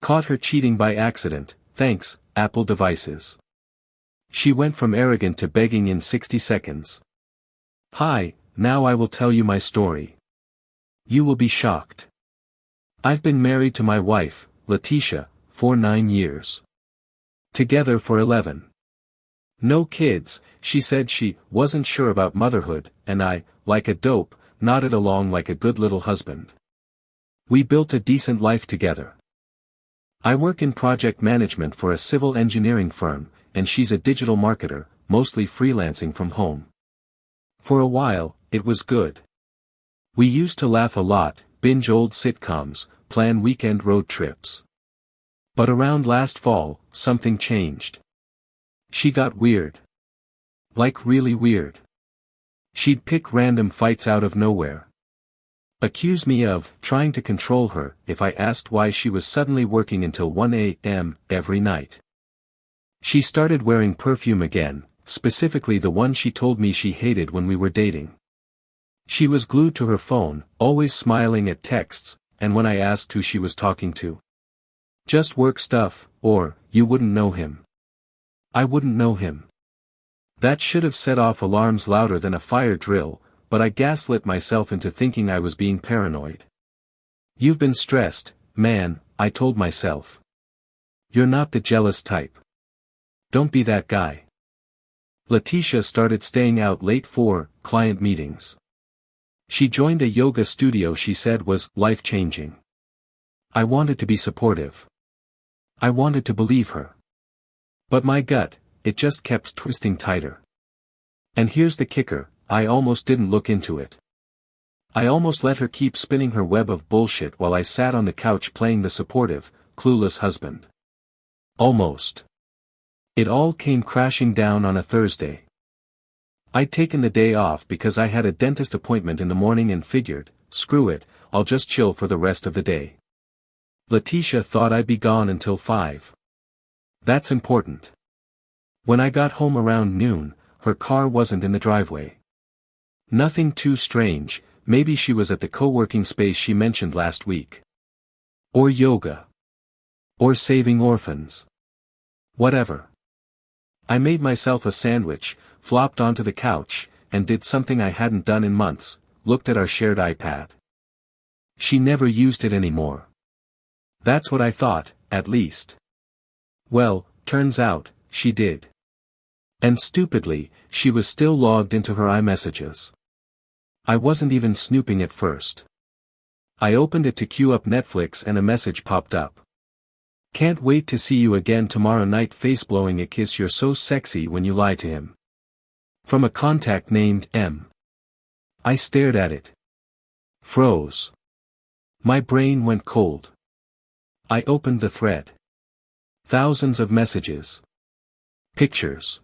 Caught her cheating by accident, thanks, Apple devices. She went from arrogant to begging in 60 seconds. Hi, now I will tell you my story. You will be shocked. I've been married to my wife, Letitia, for 9 years. Together for 11. No kids. She said she wasn't sure about motherhood, and I, like a dope, nodded along like a good little husband. We built a decent life together. I work in project management for a civil engineering firm, and she's a digital marketer, mostly freelancing from home. For a while, it was good. We used to laugh a lot, binge old sitcoms, plan weekend road trips. But around last fall, something changed. She got weird. Like really weird. She'd pick random fights out of nowhere. Accuse me of trying to control her if I asked why she was suddenly working until 1 a.m. every night. She started wearing perfume again, specifically the one she told me she hated when we were dating. She was glued to her phone, always smiling at texts, and when I asked who she was talking to. Just work stuff, or, you wouldn't know him. I wouldn't know him. That should have set off alarms louder than a fire drill, but I gaslit myself into thinking I was being paranoid. You've been stressed, man, I told myself. You're not the jealous type. Don't be that guy. Letitia started staying out late for client meetings. She joined a yoga studio she said was life-changing. I wanted to be supportive. I wanted to believe her. But my gut, it just kept twisting tighter. And here's the kicker, I almost didn't look into it. I almost let her keep spinning her web of bullshit while I sat on the couch playing the supportive, clueless husband. Almost. It all came crashing down on a Thursday. I'd taken the day off because I had a dentist appointment in the morning and figured, screw it, I'll just chill for the rest of the day. Letitia thought I'd be gone until 5. That's important. When I got home around noon, her car wasn't in the driveway. Nothing too strange, maybe she was at the co-working space she mentioned last week. Or yoga. Or saving orphans. Whatever. I made myself a sandwich, flopped onto the couch, and did something I hadn't done in months, looked at our shared iPad. She never used it anymore. That's what I thought, at least. Well, turns out, she did. And stupidly, she was still logged into her iMessages. I wasn't even snooping at first. I opened it to queue up Netflix and a message popped up. Can't wait to see you again tomorrow night, face blowing a kiss, you're so sexy when you lie to him. From a contact named M. I stared at it. Froze. My brain went cold. I opened the thread. Thousands of messages. Pictures.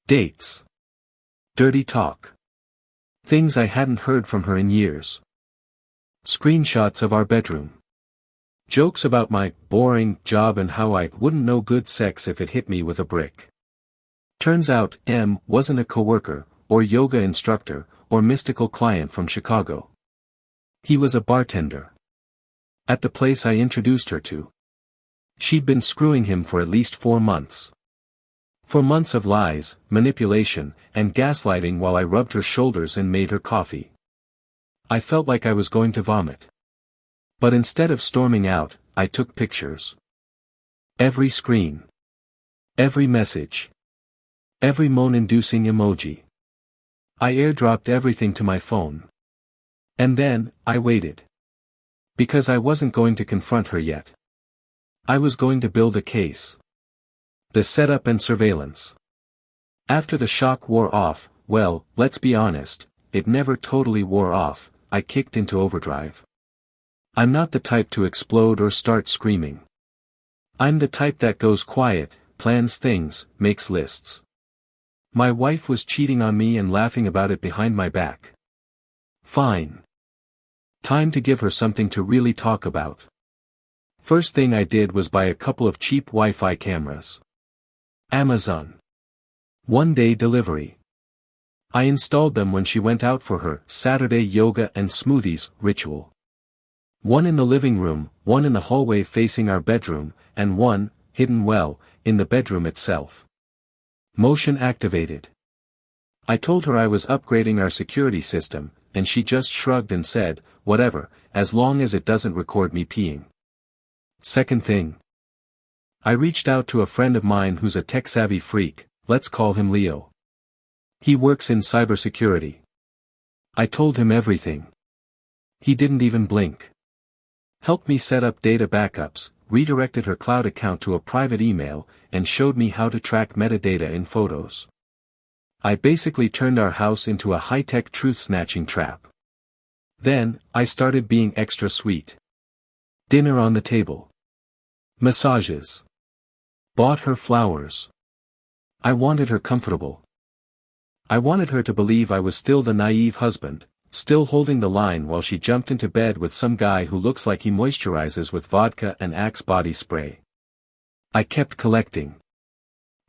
Dates. Dirty talk. Things I hadn't heard from her in years. Screenshots of our bedroom. Jokes about my boring job and how I wouldn't know good sex if it hit me with a brick. Turns out, M wasn't a coworker, or yoga instructor, or mystical client from Chicago. He was a bartender. At the place I introduced her to. She'd been screwing him for at least 4 months. 4 months of lies, manipulation, and gaslighting while I rubbed her shoulders and made her coffee. I felt like I was going to vomit. But instead of storming out, I took pictures. Every screen. Every message. Every moan-inducing emoji. I airdropped everything to my phone. And then, I waited. Because I wasn't going to confront her yet. I was going to build a case. The setup and surveillance. After the shock wore off, well, let's be honest, it never totally wore off, I kicked into overdrive. I'm not the type to explode or start screaming. I'm the type that goes quiet, plans things, makes lists. My wife was cheating on me and laughing about it behind my back. Fine. Time to give her something to really talk about. First thing I did was buy a couple of cheap Wi-Fi cameras. Amazon. 1-day delivery. I installed them when she went out for her Saturday yoga and smoothies ritual. One in the living room, one in the hallway facing our bedroom, and one, hidden well, in the bedroom itself. Motion activated. I told her I was upgrading our security system, and she just shrugged and said, whatever, as long as it doesn't record me peeing. Second thing. I reached out to a friend of mine who's a tech-savvy freak, let's call him Leo. He works in cybersecurity. I told him everything. He didn't even blink. Helped me set up data backups, redirected her cloud account to a private email, and showed me how to track metadata in photos. I basically turned our house into a high-tech truth-snatching trap. Then, I started being extra sweet. Dinner on the table. Massages. Bought her flowers. I wanted her comfortable. I wanted her to believe I was still the naive husband, still holding the line while she jumped into bed with some guy who looks like he moisturizes with vodka and Axe body spray. I kept collecting.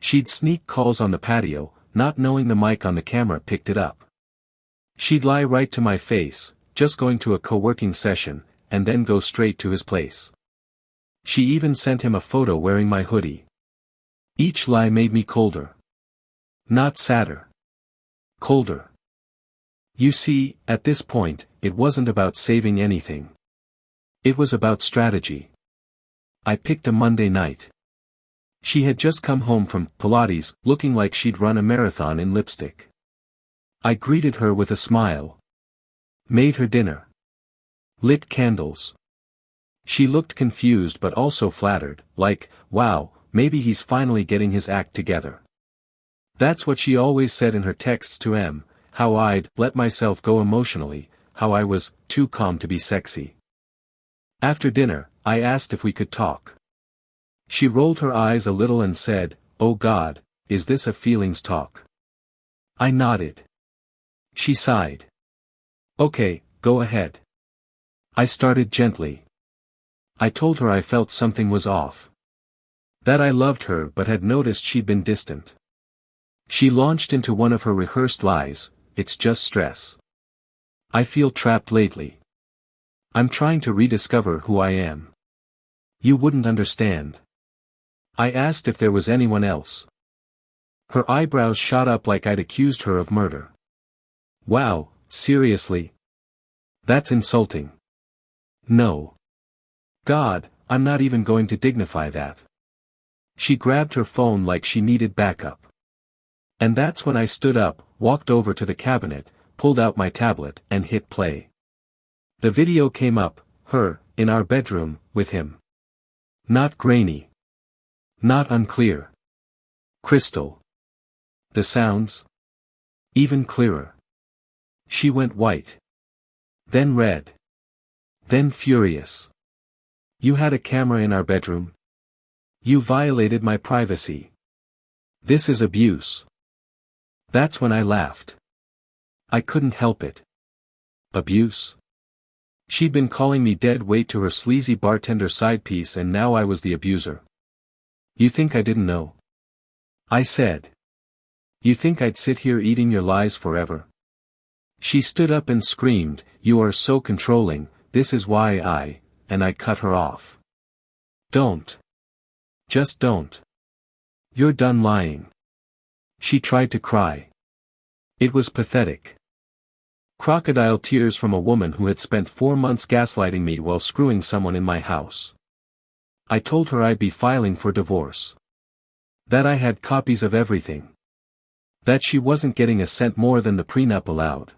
She'd sneak calls on the patio, not knowing the mic on the camera picked it up. She'd lie right to my face, just going to a co-working session, and then go straight to his place. She even sent him a photo wearing my hoodie. Each lie made me colder. Not sadder. Colder. You see, at this point, it wasn't about saving anything. It was about strategy. I picked a Monday night. She had just come home from Pilates, looking like she'd run a marathon in lipstick. I greeted her with a smile. Made her dinner. Lit candles. She looked confused but also flattered, like, wow, maybe he's finally getting his act together. That's what she always said in her texts to M, how I'd let myself go emotionally, how I was too calm to be sexy. After dinner, I asked if we could talk. She rolled her eyes a little and said, "Oh God, is this a feelings talk?" I nodded. She sighed. "Okay, go ahead." I started gently. I told her I felt something was off. That I loved her but had noticed she'd been distant. She launched into one of her rehearsed lies, "It's just stress. I feel trapped lately. I'm trying to rediscover who I am. You wouldn't understand." I asked if there was anyone else. Her eyebrows shot up like I'd accused her of murder. Wow, seriously? That's insulting. No. God, I'm not even going to dignify that. She grabbed her phone like she needed backup. And that's when I stood up, walked over to the cabinet, pulled out my tablet, and hit play. The video came up, her, in our bedroom, with him. Not grainy. Not unclear. Crystal. The sounds? Even clearer. She went white. Then red. Then furious. "You had a camera in our bedroom? You violated my privacy. This is abuse." That's when I laughed. I couldn't help it. Abuse? She'd been calling me dead weight to her sleazy bartender side piece and now I was the abuser. "You think I didn't know?" I said. "You think I'd sit here eating your lies forever?" She stood up and screamed, "You are so controlling, this is why and I cut her off. "Don't. Just don't. You're done lying." She tried to cry. It was pathetic. Crocodile tears from a woman who had spent 4 months gaslighting me while screwing someone in my house. I told her I'd be filing for divorce. That I had copies of everything. That she wasn't getting a cent more than the prenup allowed.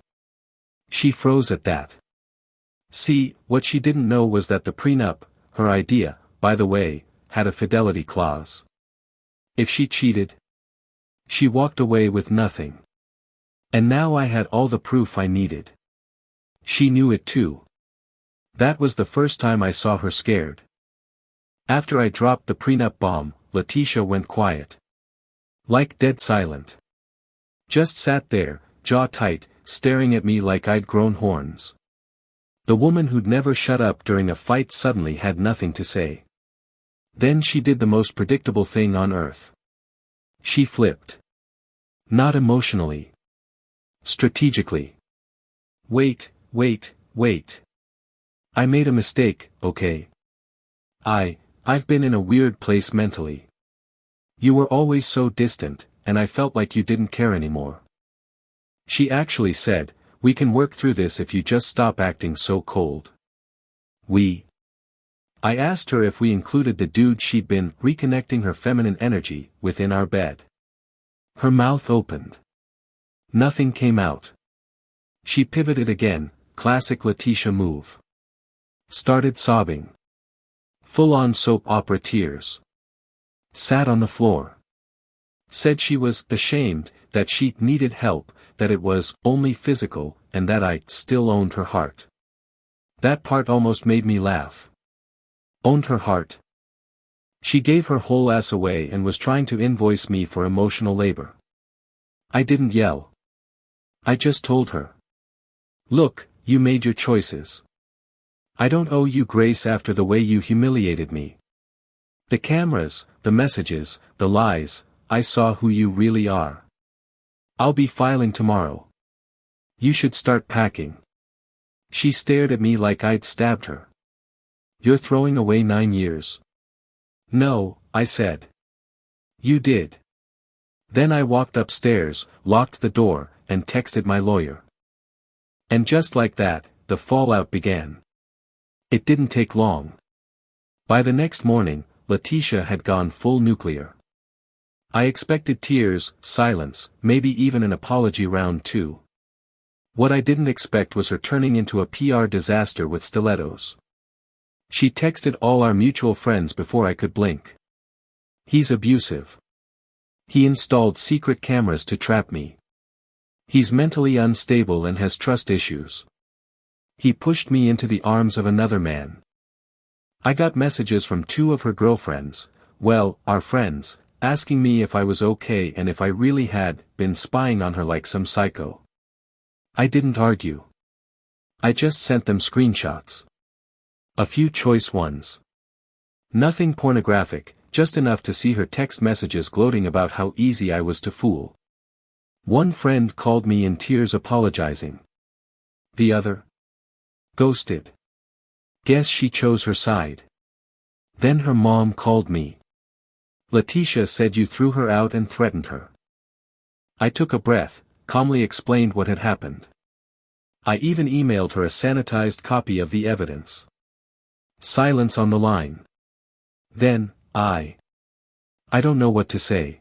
She froze at that. See, what she didn't know was that the prenup, her idea, by the way, had a fidelity clause. If she cheated, she walked away with nothing. And now I had all the proof I needed. She knew it too. That was the first time I saw her scared. After I dropped the prenup bomb, Letitia went quiet. Like dead silent. Just sat there, jaw tight, staring at me like I'd grown horns. The woman who'd never shut up during a fight suddenly had nothing to say. Then she did the most predictable thing on earth. She flipped. Not emotionally. Strategically. Wait. I made a mistake, okay? I've been in a weird place mentally. You were always so distant, and I felt like you didn't care anymore. She actually said, we can work through this if you just stop acting so cold. I asked her if we included the dude she'd been reconnecting her feminine energy within our bed. Her mouth opened. Nothing came out. She pivoted again, classic Letitia move. Started sobbing. Full-on soap opera tears. Sat on the floor. Said she was ashamed, that she needed help, that it was only physical, and that I still owned her heart. That part almost made me laugh. Owned her heart. She gave her whole ass away and was trying to invoice me for emotional labor. I didn't yell. I just told her. Look, you made your choices. I don't owe you grace after the way you humiliated me. The cameras, the messages, the lies, I saw who you really are. I'll be filing tomorrow. You should start packing. She stared at me like I'd stabbed her. You're throwing away 9 years. No, I said. You did. Then I walked upstairs, locked the door, and texted my lawyer. And just like that, the fallout began. It didn't take long. By the next morning, Letitia had gone full nuclear. I expected tears, silence, maybe even an apology round 2. What I didn't expect was her turning into a PR disaster with stilettos. She texted all our mutual friends before I could blink. He's abusive. He installed secret cameras to trap me. He's mentally unstable and has trust issues. He pushed me into the arms of another man. I got messages from 2 of her girlfriends, well, our friends, asking me if I was okay and if I really had been spying on her like some psycho. I didn't argue. I just sent them screenshots. A few choice ones. Nothing pornographic, just enough to see her text messages gloating about how easy I was to fool. One friend called me in tears apologizing. The other? Ghosted. Guess she chose her side. Then her mom called me. Letitia said you threw her out and threatened her. I took a breath, calmly explained what had happened. I even emailed her a sanitized copy of the evidence. Silence on the line. Then, I don't know what to say.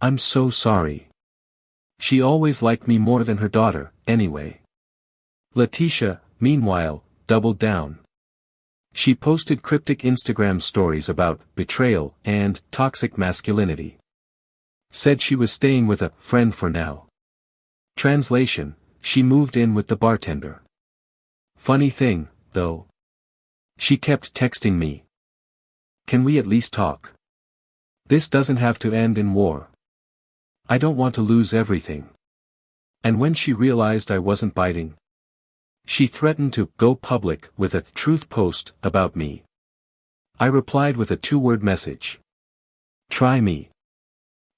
I'm so sorry. She always liked me more than her daughter, anyway. Letitia, meanwhile, doubled down. She posted cryptic Instagram stories about betrayal and toxic masculinity. Said she was staying with a friend for now. Translation, she moved in with the bartender. Funny thing, though. She kept texting me. Can we at least talk? This doesn't have to end in war. I don't want to lose everything. And when she realized I wasn't biting, she threatened to go public with a truth post about me. I replied with a 2-word message. Try me.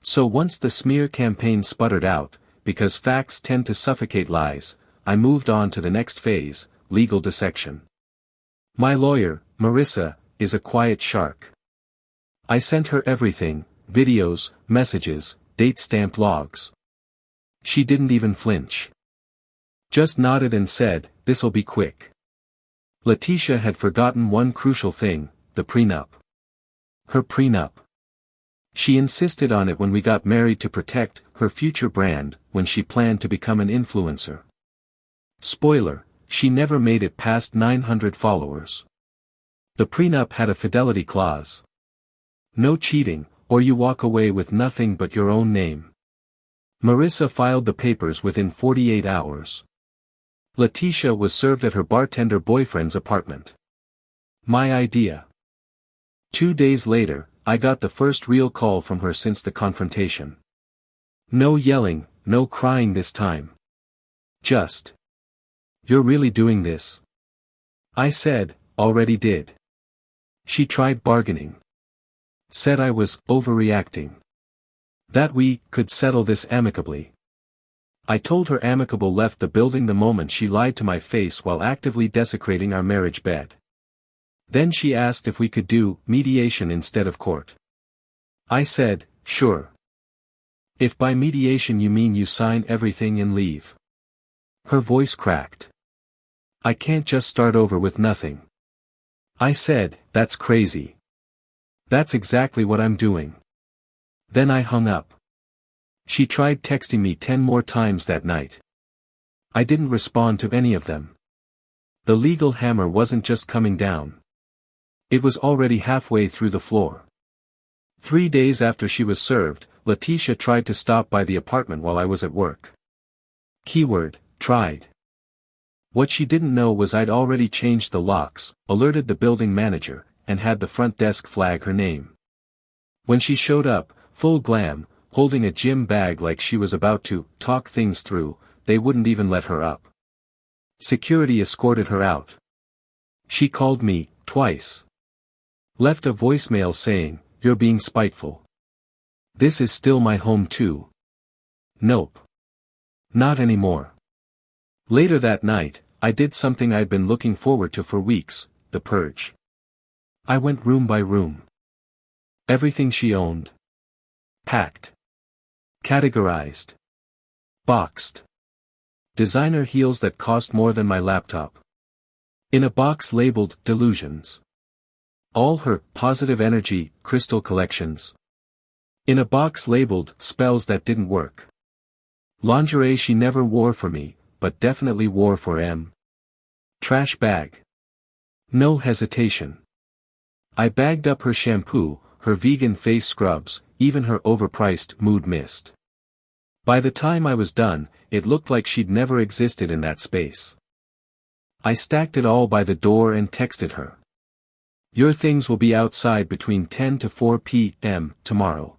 So once the smear campaign sputtered out, because facts tend to suffocate lies, I moved on to the next phase, legal dissection. My lawyer, Marissa, is a quiet shark. I sent her everything, videos, messages, date-stamped logs. She didn't even flinch. Just nodded and said, this'll be quick. Letitia had forgotten one crucial thing, the prenup. Her prenup. She insisted on it when we got married to protect her future brand when she planned to become an influencer. Spoiler, she never made it past 900 followers. The prenup had a fidelity clause. No cheating, or you walk away with nothing but your own name. Marissa filed the papers within 48 hours. Letitia was served at her bartender boyfriend's apartment. My idea. 2 days later, I got the first real call from her since the confrontation. No yelling, no crying this time. Just. You're really doing this? I said, already did. She tried bargaining. Said I was overreacting. That we could settle this amicably. I told her amicable left the building the moment she lied to my face while actively desecrating our marriage bed. Then she asked if we could do mediation instead of court. I said, sure. If by mediation you mean you sign everything and leave. Her voice cracked. I can't just start over with nothing. I said, that's crazy. That's exactly what I'm doing. Then I hung up. She tried texting me 10 more times that night. I didn't respond to any of them. The legal hammer wasn't just coming down. It was already halfway through the floor. 3 days after she was served, Letitia tried to stop by the apartment while I was at work. Keyword, tried. What she didn't know was I'd already changed the locks, alerted the building manager, and had the front desk flag her name. When she showed up, full glam, holding a gym bag like she was about to talk things through, they wouldn't even let her up. Security escorted her out. She called me, twice. Left a voicemail saying, "You're being spiteful. This is still my home too." Nope. Not anymore. Later that night, I did something I'd been looking forward to for weeks, the purge. I went room by room. Everything she owned. Packed. Categorized. Boxed. Designer heels that cost more than my laptop. In a box labeled Delusions. All her positive energy crystal collections. In a box labeled Spells That Didn't Work. Lingerie she never wore for me, but definitely wore for M. Trash bag. No hesitation. I bagged up her shampoo, her vegan face scrubs, even her overpriced mood mist. By the time I was done, it looked like she'd never existed in that space. I stacked it all by the door and texted her. "Your things will be outside between 10 to 4 p.m. tomorrow.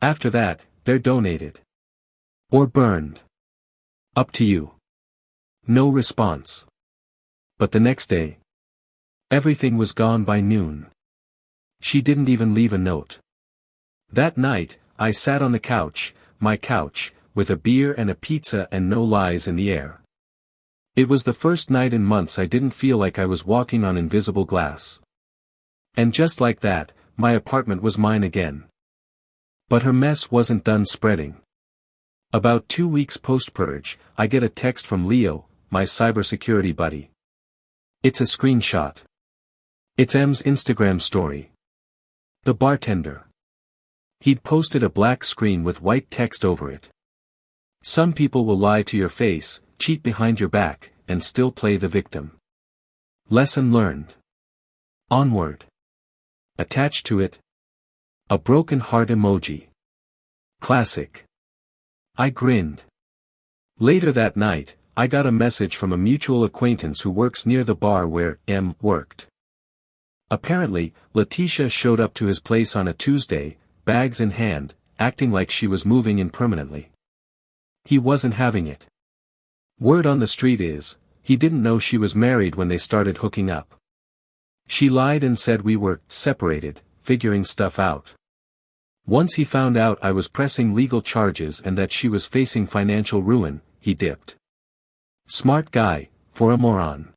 After that, they're donated. Or burned. Up to you." No response. But the next day, everything was gone by noon. She didn't even leave a note. That night, I sat on the couch, my couch, with a beer and a pizza and no lies in the air. It was the first night in months I didn't feel like I was walking on invisible glass. And just like that, my apartment was mine again. But her mess wasn't done spreading. About 2 weeks post-purge, I get a text from Leo, my cybersecurity buddy. It's a screenshot. It's M's Instagram story. The bartender. He'd posted a black screen with white text over it. "Some people will lie to your face, cheat behind your back, and still play the victim. Lesson learned. Onward." Attached to it, a broken heart emoji. Classic. I grinned. Later that night, I got a message from a mutual acquaintance who works near the bar where M worked. Apparently, Letitia showed up to his place on a Tuesday, bags in hand, acting like she was moving in permanently. He wasn't having it. Word on the street is, he didn't know she was married when they started hooking up. She lied and said we were separated, figuring stuff out. Once he found out I was pressing legal charges and that she was facing financial ruin, he dipped. Smart guy, for a moron.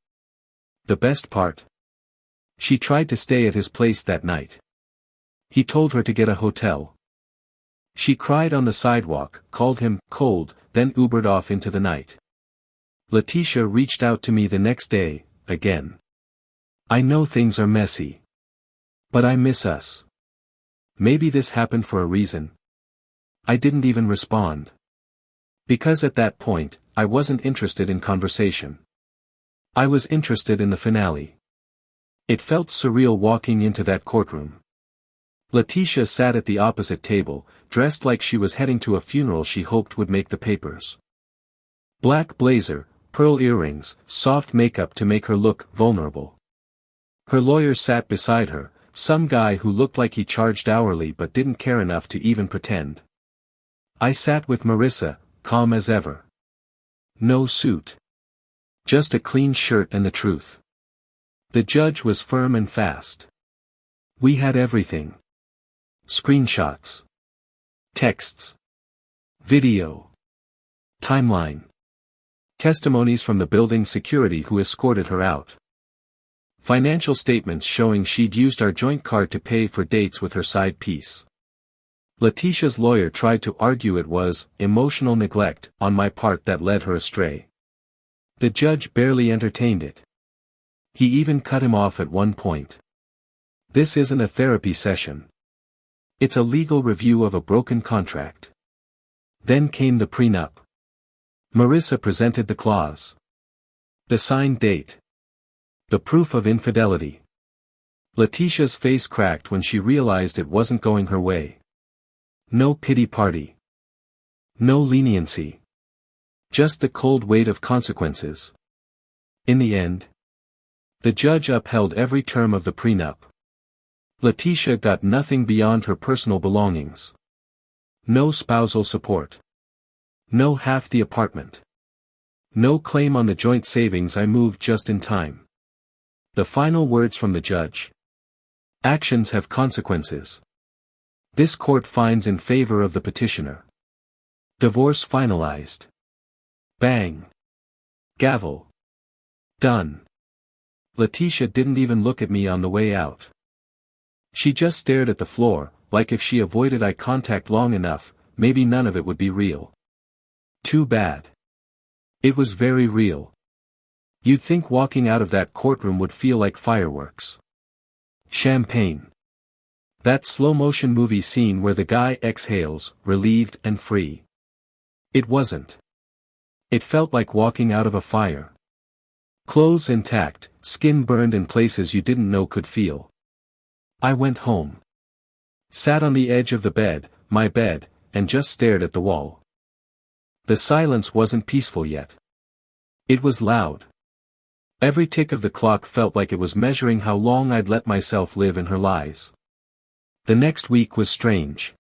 The best part? She tried to stay at his place that night. He told her to get a hotel. She cried on the sidewalk, called him cold, then Ubered off into the night. Letitia reached out to me the next day, again. "I know things are messy. But I miss us. Maybe this happened for a reason." I didn't even respond. Because at that point, I wasn't interested in conversation. I was interested in the finale. It felt surreal walking into that courtroom. Letitia sat at the opposite table, dressed like she was heading to a funeral she hoped would make the papers. Black blazer, pearl earrings, soft makeup to make her look vulnerable. Her lawyer sat beside her, some guy who looked like he charged hourly but didn't care enough to even pretend. I sat with Marissa, calm as ever. No suit. Just a clean shirt and the truth. The judge was firm and fast. We had everything. Screenshots. Texts. Video. Timeline. Testimonies from the building's security who escorted her out. Financial statements showing she'd used our joint card to pay for dates with her side piece. Letitia's lawyer tried to argue it was emotional neglect on my part that led her astray. The judge barely entertained it. He even cut him off at one point. This isn't a therapy session. It's a legal review of a broken contract. Then came the prenup. Marissa presented the clause. The signed date. The proof of infidelity. Letitia's face cracked when she realized it wasn't going her way. No pity party. No leniency. Just the cold weight of consequences. In the end, the judge upheld every term of the prenup. Letitia got nothing beyond her personal belongings. No spousal support. No half the apartment. No claim on the joint savings. I moved just in time. The final words from the judge. Actions have consequences. This court finds in favor of the petitioner. Divorce finalized. Bang. Gavel. Done. Letitia didn't even look at me on the way out. She just stared at the floor, like if she avoided eye contact long enough, maybe none of it would be real. Too bad. It was very real. You'd think walking out of that courtroom would feel like fireworks. Champagne. That slow-motion movie scene where the guy exhales, relieved and free. It wasn't. It felt like walking out of a fire. Clothes intact, skin burned in places you didn't know could feel. I went home. Sat on the edge of the bed, my bed, and just stared at the wall. The silence wasn't peaceful yet. It was loud. Every tick of the clock felt like it was measuring how long I'd let myself live in her lies. The next week was strange.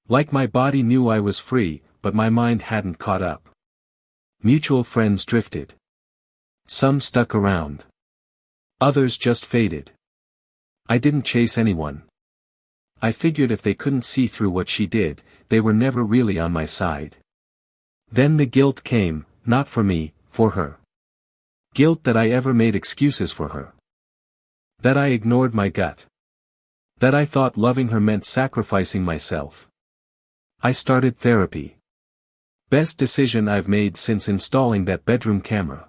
Like my body knew I was free, but my mind hadn't caught up. Mutual friends drifted. Some stuck around. Others just faded. I didn't chase anyone. I figured if they couldn't see through what she did, they were never really on my side. Then the guilt came, not for me, for her. Guilt that I ever made excuses for her. That I ignored my gut. That I thought loving her meant sacrificing myself. I started therapy. Best decision I've made since installing that bedroom camera.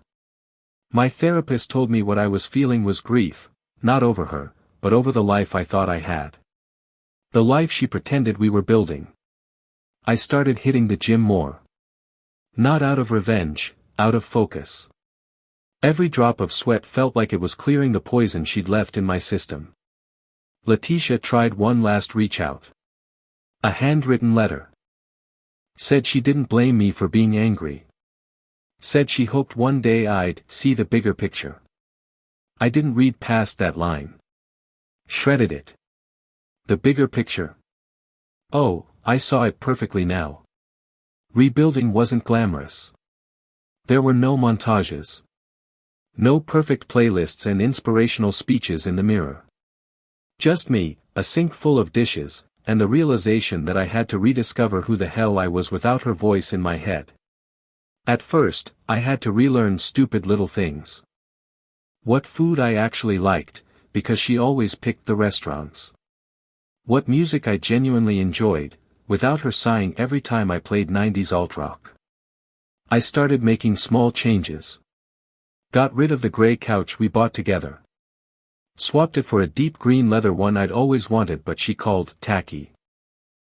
My therapist told me what I was feeling was grief, not over her, but over the life I thought I had. The life she pretended we were building. I started hitting the gym more. Not out of revenge, out of focus. Every drop of sweat felt like it was clearing the poison she'd left in my system. Letitia tried one last reach out. A handwritten letter. Said she didn't blame me for being angry. Said she hoped one day I'd see the bigger picture. I didn't read past that line. Shredded it. The bigger picture. Oh, I saw it perfectly now. Rebuilding wasn't glamorous. There were no montages. No perfect playlists and inspirational speeches in the mirror. Just me, a sink full of dishes, and the realization that I had to rediscover who the hell I was without her voice in my head. At first, I had to relearn stupid little things. What food I actually liked, because she always picked the restaurants. What music I genuinely enjoyed, without her sighing every time I played 90s alt-rock. I started making small changes. Got rid of the gray couch we bought together. Swapped it for a deep green leather one I'd always wanted but she called tacky.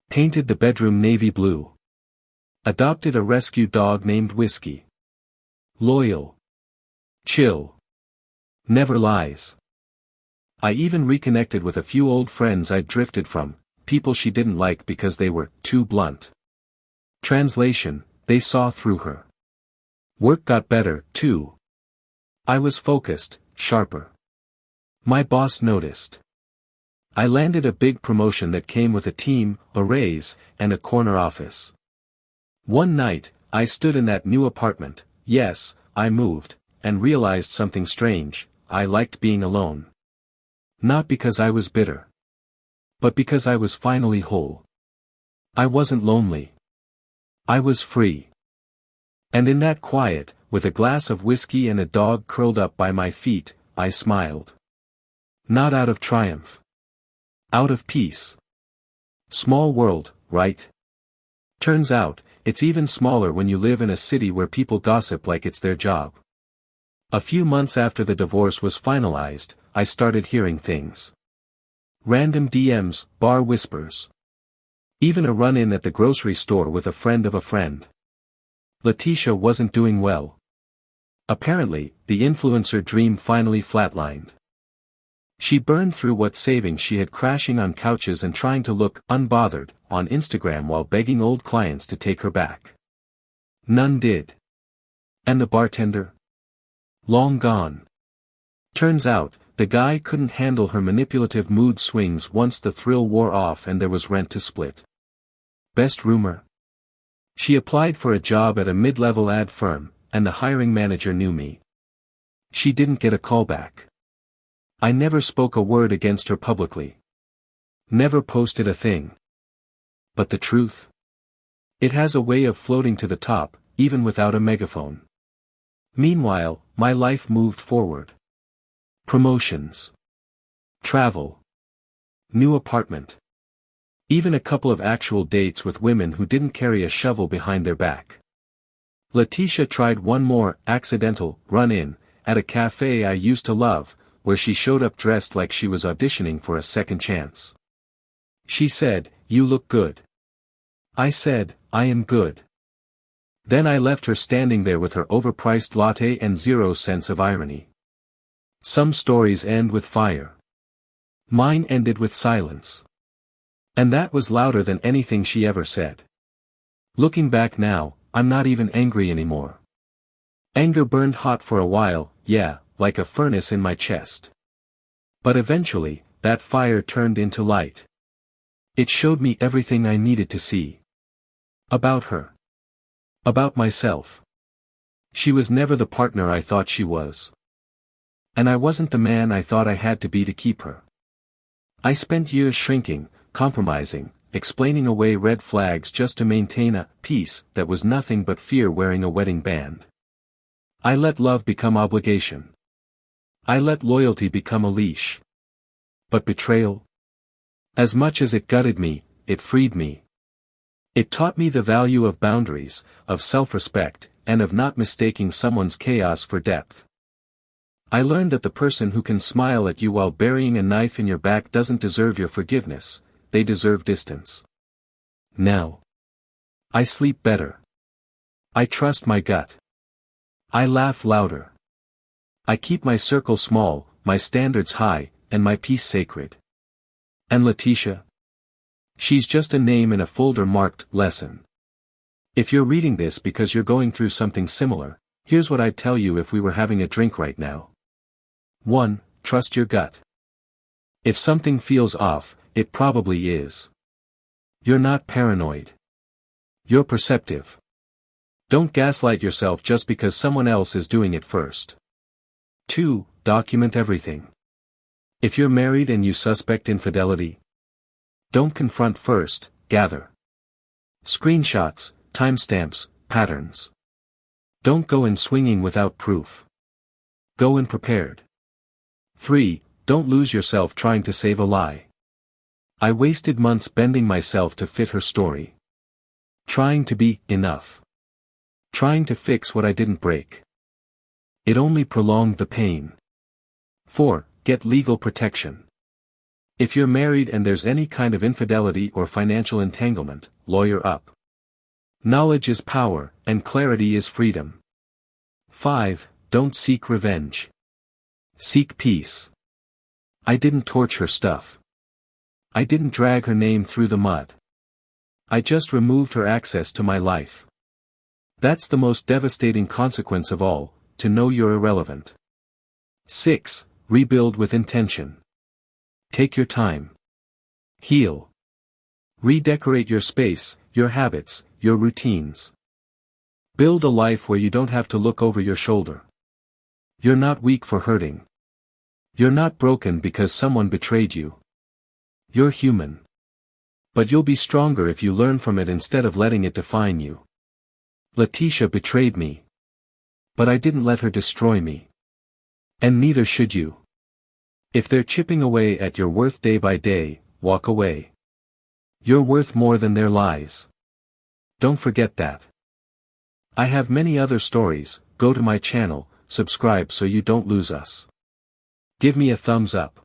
Painted the bedroom navy blue. Adopted a rescue dog named Whiskey. Loyal. Chill. Never lies. I even reconnected with a few old friends I'd drifted from, people she didn't like because they were too blunt. Translation, they saw through her. Work got better, too. I was focused, sharper. My boss noticed. I landed a big promotion that came with a team, a raise, and a corner office. One night, I stood in that new apartment, yes, I moved, and realized something strange, I liked being alone. Not because I was bitter. But because I was finally whole. I wasn't lonely. I was free. And in that quiet, with a glass of whiskey and a dog curled up by my feet, I smiled. Not out of triumph. Out of peace. Small world, right? Turns out, it's even smaller when you live in a city where people gossip like it's their job. A few months after the divorce was finalized, I started hearing things. Random DMs, bar whispers. Even a run-in at the grocery store with a friend of a friend. Letitia wasn't doing well. Apparently, the influencer dream finally flatlined. She burned through what savings she had crashing on couches and trying to look unbothered on Instagram while begging old clients to take her back. None did. And the bartender? Long gone. Turns out, the guy couldn't handle her manipulative mood swings once the thrill wore off and there was rent to split. Best rumor? She applied for a job at a mid-level ad firm, and the hiring manager knew me. She didn't get a callback. I never spoke a word against her publicly. Never posted a thing. But the truth? It has a way of floating to the top, even without a megaphone. Meanwhile, my life moved forward. Promotions. Travel. New apartment. Even a couple of actual dates with women who didn't carry a shovel behind their back. Letitia tried one more accidental run-in at a cafe I used to love, where she showed up dressed like she was auditioning for a second chance. She said, "You look good." I said, "I am good." Then I left her standing there with her overpriced latte and 0 sense of irony. Some stories end with fire. Mine ended with silence. And that was louder than anything she ever said. Looking back now, I'm not even angry anymore. Anger burned hot for a while, yeah, like a furnace in my chest. But eventually, that fire turned into light. It showed me everything I needed to see. About her. About myself. She was never the partner I thought she was. And I wasn't the man I thought I had to be to keep her. I spent years shrinking, compromising, explaining away red flags just to maintain a peace that was nothing but fear wearing a wedding band. I let love become obligation. I let loyalty become a leash. But betrayal? As much as it gutted me, it freed me. It taught me the value of boundaries, of self-respect, and of not mistaking someone's chaos for depth. I learned that the person who can smile at you while burying a knife in your back doesn't deserve your forgiveness, they deserve distance. Now. I sleep better. I trust my gut. I laugh louder. I keep my circle small, my standards high, and my peace sacred. And Letitia? She's just a name in a folder marked lesson. If you're reading this because you're going through something similar, here's what I'd tell you if we were having a drink right now. 1. Trust your gut. If something feels off, it probably is. You're not paranoid. You're perceptive. Don't gaslight yourself just because someone else is doing it first. 2. Document everything. If you're married and you suspect infidelity, don't confront first, gather. Screenshots, timestamps, patterns. Don't go in swinging without proof. Go in prepared. 3. Don't lose yourself trying to save a lie. I wasted months bending myself to fit her story. Trying to be enough. Trying to fix what I didn't break. It only prolonged the pain. 4. Get legal protection. If you're married and there's any kind of infidelity or financial entanglement, lawyer up. Knowledge is power, and clarity is freedom. 5. Don't seek revenge. Seek peace. I didn't torch her stuff. I didn't drag her name through the mud. I just removed her access to my life. That's the most devastating consequence of all, to know you're irrelevant. 6. Rebuild with intention. Take your time. Heal. Redecorate your space, your habits, your routines. Build a life where you don't have to look over your shoulder. You're not weak for hurting. You're not broken because someone betrayed you. You're human. But you'll be stronger if you learn from it instead of letting it define you. Letitia betrayed me. But I didn't let her destroy me. And neither should you. If they're chipping away at your worth day by day, walk away. You're worth more than their lies. Don't forget that. I have many other stories. Go to my channel, subscribe so you don't lose us. Give me a thumbs up.